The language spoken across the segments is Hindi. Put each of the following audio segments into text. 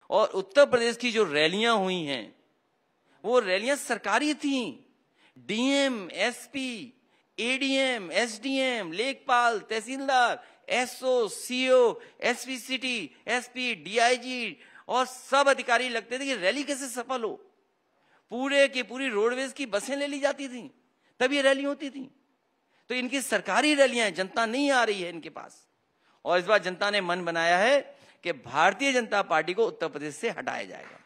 और उत्तर प्रदेश की जो रैलियां हुई हैं वो रैलियां सरकारी थी। डीएम, एसपी, एडीएम, एसडीएम, लेखपाल, तहसीलदार, SO, CO, SP city, SP, DIG और सब अधिकारी लगते थे कि रैली कैसे सफल हो। पूरे की पूरी रोडवेज की बसें ले ली जाती थी तब ये रैली होती थी। तो इनकी सरकारी रैलियां, जनता नहीं आ रही है इनके पास। और इस बार जनता ने मन बनाया है कि भारतीय जनता पार्टी को उत्तर प्रदेश से हटाया जाएगा।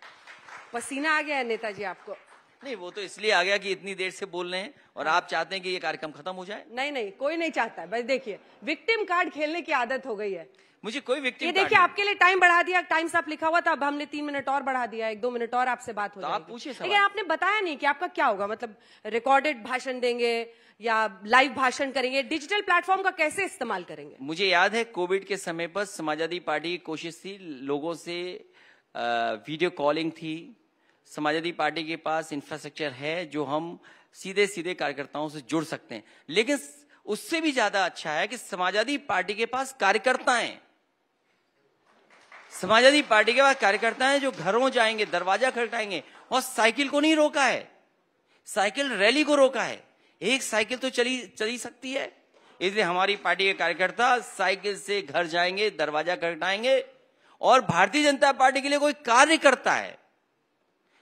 पसीना आ गया है नेताजी आपको? नहीं, वो तो इसलिए आ गया कि इतनी देर से बोल रहे हैं और आप चाहते हैं कि ये कार्यक्रम खत्म हो जाए। नहीं नहीं, कोई नहीं चाहता है। बस देखिए, विक्टिम कार्ड खेलने की आदत हो गई है। मुझे कोई विक्टिम ये देखिए, आपके लिए टाइम बढ़ा दिया, टाइम्स अप लिखा हुआ था, अब हमने 3 मिनट और बढ़ा दिया, 1-2 मिनट और आपसे बात हो जाएगी। आप पूछिए सवाल। लेकिन आपने बताया नहीं कि आपका क्या होगा, मतलब रिकॉर्डेड भाषण देंगे या लाइव भाषण करेंगे, डिजिटल प्लेटफॉर्म का कैसे इस्तेमाल करेंगे? मुझे याद है कोविड के समय पर समाजवादी पार्टी की कोशिश थी, लोगों से वीडियो कॉलिंग थी। समाजवादी पार्टी के पास इंफ्रास्ट्रक्चर है जो हम सीधे सीधे कार्यकर्ताओं से जुड़ सकते हैं। लेकिन उससे भी ज्यादा अच्छा है कि समाजवादी पार्टी के पास कार्यकर्ता हैं। समाजवादी पार्टी के पास कार्यकर्ता हैं जो घरों जाएंगे, दरवाजा खटखटाएंगे। और साइकिल को नहीं रोका है, साइकिल रैली को रोका है। एक साइकिल तो चली सकती है, इसलिए हमारी पार्टी के कार्यकर्ता साइकिल से घर जाएंगे, दरवाजा खटखटाएंगे। और भारतीय जनता पार्टी के लिए कोई कार्य करता है,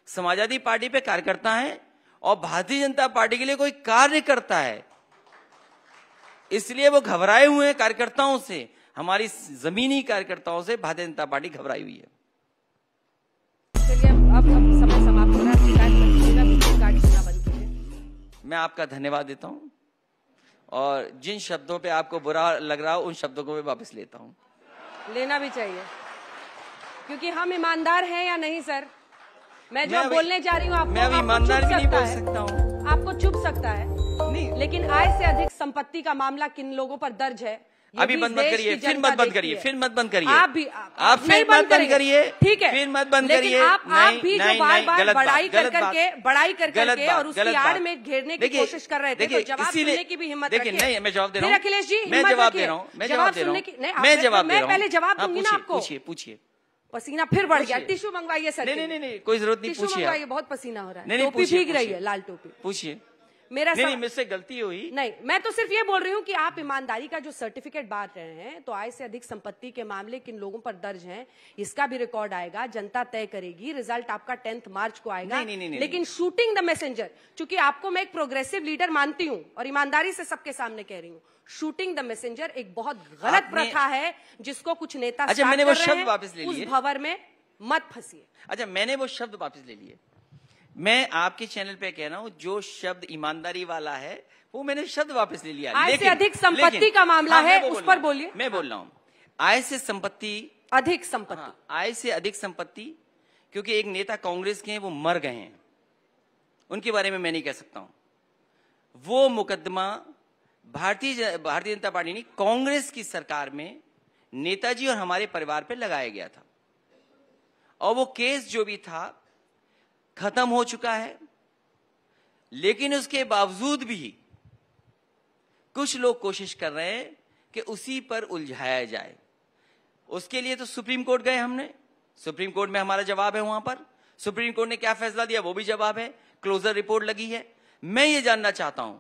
समाजवादी पार्टी पे कार्यकर्ता है और भारतीय जनता पार्टी के लिए कोई कार्य करता है, इसलिए वो घबराए हुए हैं कार्यकर्ताओं से। हमारी जमीनी कार्यकर्ताओं से भारतीय जनता पार्टी घबराई हुई है। चलिए, अब समय समाप्त हो रहा है। कार्ड खेलना बंद कीजिए। मैं आपका धन्यवाद देता हूं और जिन शब्दों पे आपको बुरा लग रहा हो उन शब्दों को मैं वापस लेता हूं। लेना भी चाहिए, क्योंकि हम ईमानदार हैं या नहीं सर? मैं जो बोलने जा रही हूँ आपको, मैं अभी ईमानदार भी नहीं बोल सकता हूँ। आपको चुभ सकता है नहीं, लेकिन आय से अधिक संपत्ति का मामला किन लोगों पर दर्ज है? अभी मत करिए, फिर मत बंद करिए, फिर मत बंद करिए। आप भी आप फिर मत बंद करिए, ठीक है, फिर मत बंद करिए। आप भी जो बार-बार बड़ाई कर करके और उसकी आड़ में घेरने की कोशिश कर रहे थे, तो जवाब सुनने की भी हिम्मत रखिए। नहीं, मैं जवाब दे रहा हूँ अखिलेश जी, मैं जवाब दे रहा हूँ, मैं जवाब दे रहा हूँ, मैं पहले जवाब दूंगी ना आपको। पूछिए। पसीना फिर बढ़ गया, टिश्यू मंगवाइए सर। नहीं, कोई जरूरत नहीं, टिश्यू पूछिए। मंगवाइए, बहुत पसीना हो रहा है। नहीं, टोपी भीग रही है, लाल टोपी। पूछिए। मेरा नहीं, मुझसे गलती हुई। नहीं, मैं तो सिर्फ ये बोल रही हूँ कि आप ईमानदारी का जो सर्टिफिकेट बांट रहे हैं, तो आय से अधिक संपत्ति के मामले किन लोगों पर दर्ज हैं, इसका भी रिकॉर्ड आएगा, जनता तय करेगी। रिजल्ट आपका 10 मार्च को आएगा। नहीं, लेकिन शूटिंग द मैसेंजर, चूंकि आपको मैं एक प्रोग्रेसिव लीडर मानती हूँ और ईमानदारी से सबके सामने कह रही हूँ, शूटिंग द मैसेंजर एक बहुत गलत प्रथा है जिसको कुछ नेता मैंने वो शब्द वापस ले लिए। उस भंवर में मत फंसिए। अच्छा, मैंने वो शब्द वापस ले लिए। मैं आपके चैनल पे कह रहा हूँ जो शब्द ईमानदारी वाला है वो मैंने शब्द वापस ले लिया। आय से अधिक संपत्ति का मामला है, उस पर बोलिए। मैं बोल रहा हूँ आय से संपत्ति, अधिक संपत्ति, आय से अधिक संपत्ति, क्योंकि एक नेता कांग्रेस के हैं, वो मर गए हैं, उनके बारे में मैं नहीं कह सकता हूं। वो मुकदमा भारतीय जनता पार्टी नहीं, कांग्रेस की सरकार में नेताजी और हमारे परिवार पे लगाया गया था और वो केस जो भी था खत्म हो चुका है। लेकिन उसके बावजूद भी कुछ लोग कोशिश कर रहे हैं कि उसी पर उलझाया जाए। उसके लिए तो सुप्रीम कोर्ट गए हमने, सुप्रीम कोर्ट में हमारा जवाब है। वहां पर सुप्रीम कोर्ट ने क्या फैसला दिया वो भी जवाब है, क्लोजर रिपोर्ट लगी है। मैं ये जानना चाहता हूं,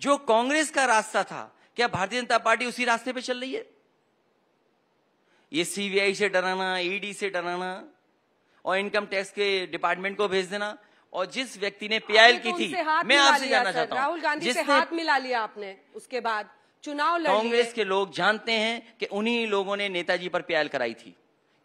जो कांग्रेस का रास्ता था, क्या भारतीय जनता पार्टी उसी रास्ते पे चल रही है? ये सीबीआई से डराना, ईडी से डराना और इनकम टैक्स के डिपार्टमेंट को भेज देना। और जिस व्यक्ति ने पीआईएल की थी, मैं आपसे जानना चाहता हूं, राहुल गांधी से हाथ मिला लिया आपने, उसके बाद चुनाव लड़ लिए। कांग्रेस के लोग जानते हैं कि उन्हीं लोगों ने नेताजी पर पीआईएल कराई थी,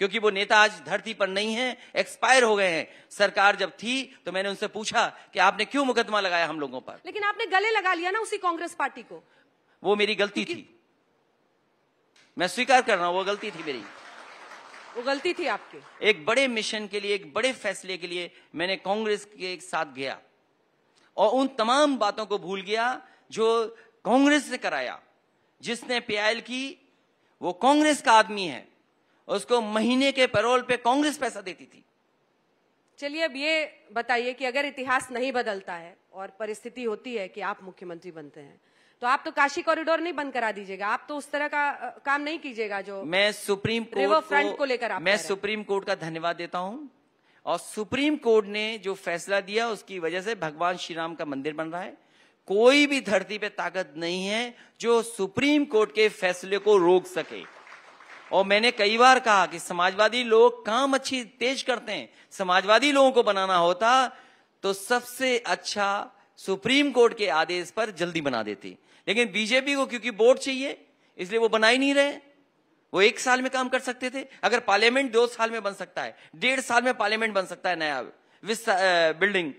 क्योंकि वो नेता आज धरती पर नहीं है, एक्सपायर हो गए हैं। सरकार जब थी तो मैंने उनसे पूछा कि आपने क्यों मुकदमा लगाया हम लोगों पर। लेकिन आपने गले लगा लिया ना उसी कांग्रेस पार्टी को। वो मेरी गलती थी, मैं स्वीकार कर रहा हूं, वो गलती थी मेरी, वो गलती थी आपकी। एक बड़े मिशन के लिए, एक बड़े फैसले के लिए मैंने कांग्रेस के साथ गया और उन तमाम बातों को भूल गया जो कांग्रेस ने कराया। जिसने पीआईएल की वो कांग्रेस का आदमी है, उसको महीने के पैरोल पे कांग्रेस पैसा देती थी। चलिए, अब ये बताइए कि अगर इतिहास नहीं बदलता है और परिस्थिति होती है कि आप मुख्यमंत्री बनते हैं, तो आप तो काशी कॉरिडोर नहीं बंद करा दीजिएगा, आप तो उस तरह का काम नहीं कीजिएगा जो मैं सुप्रीम रिवर कोर्ट फ्रंट को लेकर आप मैं सुप्रीम कोर्ट का धन्यवाद देता हूं, और सुप्रीम कोर्ट ने जो फैसला दिया उसकी वजह से भगवान श्री राम का मंदिर बन रहा है। कोई भी धरती पे ताकत नहीं है जो सुप्रीम कोर्ट के फैसले को रोक सके। और मैंने कई बार कहा कि समाजवादी लोग काम अच्छी तेज करते हैं, समाजवादी लोगों को बनाना होता तो सबसे अच्छा सुप्रीम कोर्ट के आदेश पर जल्दी बना देते, लेकिन बीजेपी को क्योंकि वोट चाहिए इसलिए वो बना ही नहीं रहे। वो 1 साल में काम कर सकते थे, अगर पार्लियामेंट 2 साल में बन सकता है, 1.5 साल में पार्लियामेंट बन सकता है नया बिल्डिंग,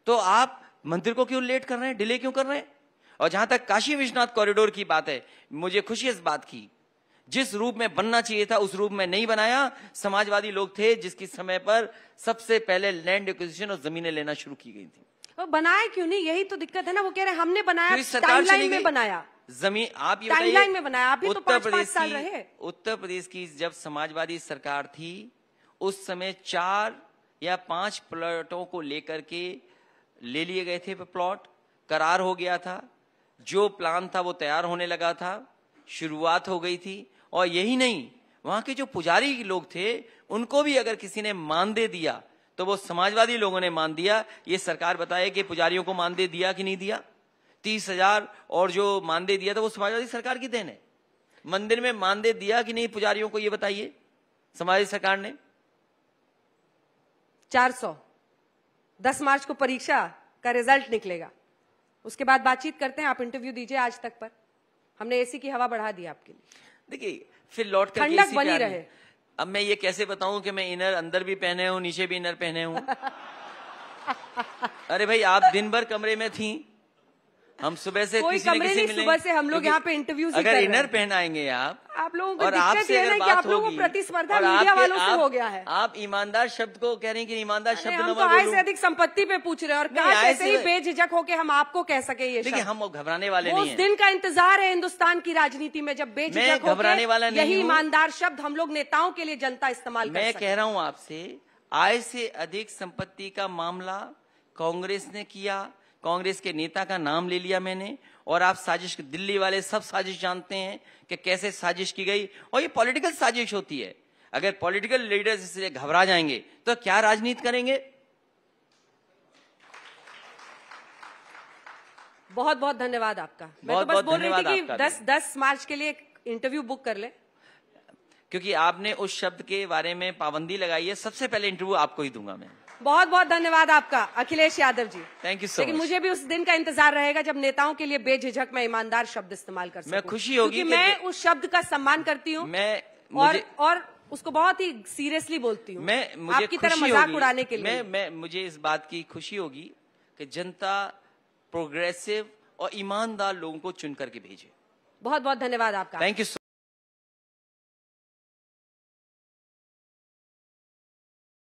तो आप मंदिर को क्यों लेट कर रहे हैं, डिले क्यों कर रहे हैं? और जहां तक काशी विश्वनाथ कॉरिडोर की बात है, मुझे खुशी इस बात की, जिस रूप में बनना चाहिए था उस रूप में नहीं बनाया। समाजवादी लोग थे जिसकी समय पर सबसे पहले लैंड एक्विजिशन और जमीनें लेना शुरू की गई थी। वो बनाया क्यों नहीं, यही तो दिक्कत है ना। वो कह रहे हैं हमने बनाया, सरकार टाइमलाइन में बनाया, जमीन आप ये टाइमलाइन में बनाया, अभी तो उत्तर 5 साल रहे। उत्तर प्रदेश की जब समाजवादी सरकार थी उस समय 4 या 5 प्लॉटों को लेकर के ले लिए गए थे, प्लॉट करार हो गया था, जो प्लान था वो तैयार होने लगा था, शुरुआत हो गई थी। और यही नहीं, वहां के जो पुजारी लोग थे उनको भी अगर किसी ने मानदेय दिया तो वो समाजवादी लोगों ने मान दिया। ये सरकार बताए कि पुजारियों को मानदेय दिया कि नहीं दिया। 30,000 और जो मानदेय दिया था वो समाजवादी सरकार की देन है। मंदिर में मानदेय दिया कि नहीं पुजारियों को, ये बताइए समाजवादी सरकार ने। 400 10 मार्च को परीक्षा का रिजल्ट निकलेगा, उसके बाद बातचीत करते हैं। आप इंटरव्यू दीजिए आज तक पर, हमने एसी की हवा बढ़ा दी आपके लिए। देखिए फिर लौट कर ठंडक बनी रहे। अब मैं ये कैसे बताऊं कि मैं इनर अंदर भी पहने हूं, नीचे भी इनर पहने हूं। अरे भाई आप दिन भर कमरे में थी, हम सुबह से कोई किसी न कमरे किसी नहीं, मिलेंगे। सुबह से हम लोग यहाँ पे इंटरव्यू अगर इनर पहनाएंगे आप लोगों को और दिक्कत आपसे ये है अगर ना कि बात आप लोगों को होगी प्रतिस्पर्धा और मीडिया आपके- वालों से हो गया है। आप ईमानदार शब्द को कह रहे हैं कि ईमानदार शब्द हम न तो मैं आय बोलूं। से अधिक संपत्ति पे पूछ रहे हैं और नहीं, कहा आय कैसे से- ही बेझिझक होके हम आपको कह सके ये देखिए शब्द। हम घबराने वाले वो नहीं उस हैं। दिन का इंतजार है हिंदुस्तान की राजनीति में जब मैं बेझिझक घबराने वाला होके नहीं यही हूं। ईमानदार शब्द हम लोग नेताओं के लिए जनता इस्तेमाल कर मैं सके। कह रहा हूं आपसे, आय से अधिक संपत्ति का मामला कांग्रेस ने किया, कांग्रेस के नेता का नाम ले लिया मैंने, और आप साजिश, दिल्ली वाले सब साजिश जानते हैं कि कैसे साजिश की गई, और ये पॉलिटिकल साजिश होती है। अगर पॉलिटिकल लीडर्स इससे घबरा जाएंगे तो क्या राजनीति करेंगे? बहुत बहुत धन्यवाद आपका। मैं तो बस बोल रही थी कि 10 मार्च के लिए एक इंटरव्यू बुक कर ले, क्योंकि आपने उस शब्द के बारे में पाबंदी लगाई है। सबसे पहले इंटरव्यू आपको ही दूंगा मैं। बहुत बहुत धन्यवाद आपका Akhilesh Yadav ji. Thank you so much. लेकिन मुझे भी उस दिन का इंतजार रहेगा जब नेताओं के लिए बेझिझक मैं ईमानदार शब्द इस्तेमाल कर सकूं। मैं खुशी होगी क्योंकि मैं उस शब्द का सम्मान करती हूँ और उसको बहुत ही सीरियसली बोलती हूँ। मुझे आपकी तरह मजाक उड़ाने के लिए मुझे इस बात की खुशी होगी कि जनता प्रोग्रेसिव और ईमानदार लोगों को चुन करके भेजे। बहुत बहुत धन्यवाद आपका। Thank you.